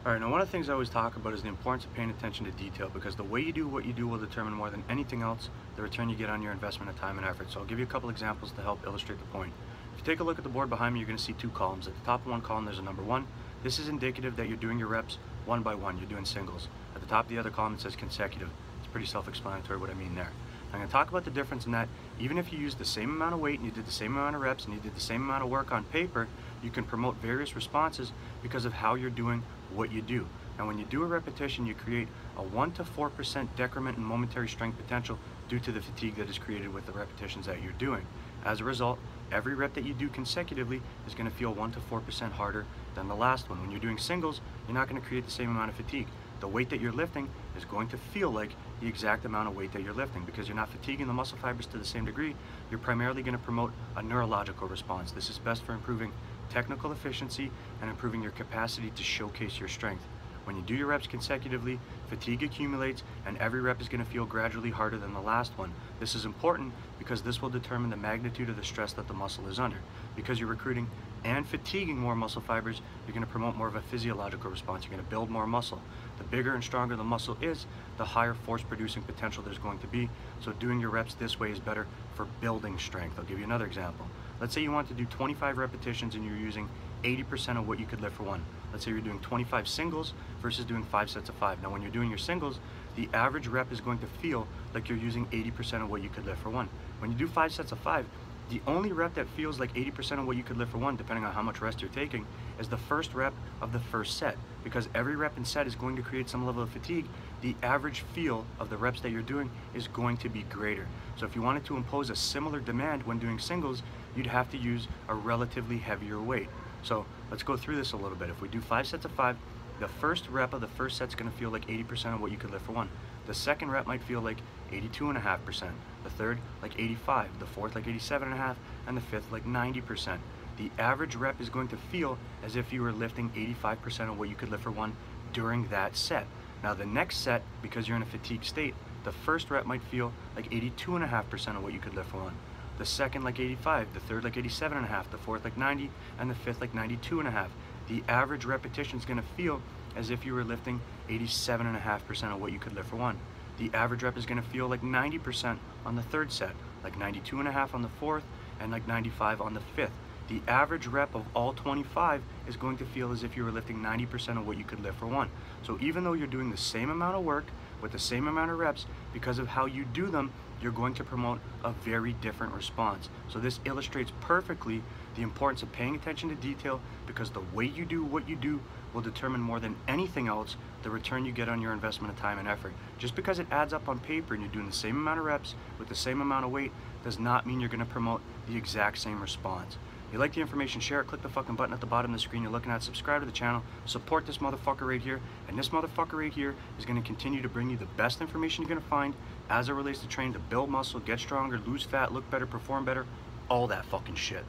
All right, now one of the things I always talk about is the importance of paying attention to detail, because the way you do what you do will determine more than anything else the return you get on your investment of time and effort. So I'll give you a couple examples to help illustrate the point. If you take a look at the board behind me, you're going to see two columns. At the top of one column, there's a number one. This is indicative that you're doing your reps one by one. You're doing singles. At the top of the other column, it says consecutive. It's pretty self-explanatory what I mean there. I'm going to talk about the difference in that even if you use the same amount of weight and you did the same amount of reps and you did the same amount of work on paper, you can promote various responses because of how you're doing what you do. Now, when you do a repetition, you create a 1 to 4% decrement in momentary strength potential due to the fatigue that is created with the repetitions that you're doing. As a result, every rep that you do consecutively is going to feel 1 to 4% harder than the last one. When you're doing singles, you're not going to create the same amount of fatigue. The weight that you're lifting is going to feel like the exact amount of weight that you're lifting because you're not fatiguing the muscle fibers to the same degree. You're primarily going to promote a neurological response. This is best for improving technical efficiency and improving your capacity to showcase your strength. When you do your reps consecutively, fatigue accumulates and every rep is going to feel gradually harder than the last one. This is important because this will determine the magnitude of the stress that the muscle is under. Because you're recruiting and fatiguing more muscle fibers, you're going to promote more of a physiological response. You're going to build more muscle. The bigger and stronger the muscle is, the higher force producing potential there's going to be. So doing your reps this way is better for building strength. I'll give you another example. Let's say you want to do 25 repetitions and you're using 80% of what you could lift for one. Let's say you're doing 25 singles versus doing 5 sets of 5. Now when you're doing your singles, the average rep is going to feel like you're using 80% of what you could lift for one. When you do 5 sets of 5, the only rep that feels like 80% of what you could lift for one, depending on how much rest you're taking, is the first rep of the first set. Because every rep and set is going to create some level of fatigue, the average feel of the reps that you're doing is going to be greater. So if you wanted to impose a similar demand when doing singles, you'd have to use a relatively heavier weight. So let's go through this a little bit. If we do 5 sets of 5, the first rep of the first set's going to feel like 80% of what you could lift for one. The second rep might feel like 82.5%. The third like 85. The fourth like 87.5, and the fifth like 90%. The average rep is going to feel as if you were lifting 85% of what you could lift for one during that set. Now the next set, because you're in a fatigue state, the first rep might feel like 82.5% of what you could lift for one. The second like 85, the third like 87.5, the fourth like 90, and the fifth like 92.5. The average repetition is going to feel as if you were lifting 87.5% of what you could lift for one. The average rep is going to feel like 90% on the third set, like 92.5 on the fourth, and like 95 on the fifth. The average rep of all 25 is going to feel as if you were lifting 90% of what you could lift for one. So even though you're doing the same amount of work with the same amount of reps, because of how you do them, you're going to promote a very different response. So this illustrates perfectly the importance of paying attention to detail, because the way you do what you do will determine more than anything else the return you get on your investment of time and effort. Just because it adds up on paper and you're doing the same amount of reps with the same amount of weight does not mean you're going to promote the exact same response. If you like the information, share it, click the fucking button at the bottom of the screen you're looking at, subscribe to the channel, support this motherfucker right here, and this motherfucker right here is going to continue to bring you the best information you're going to find as it relates to training to build muscle, get stronger, lose fat, look better, perform better, all that fucking shit.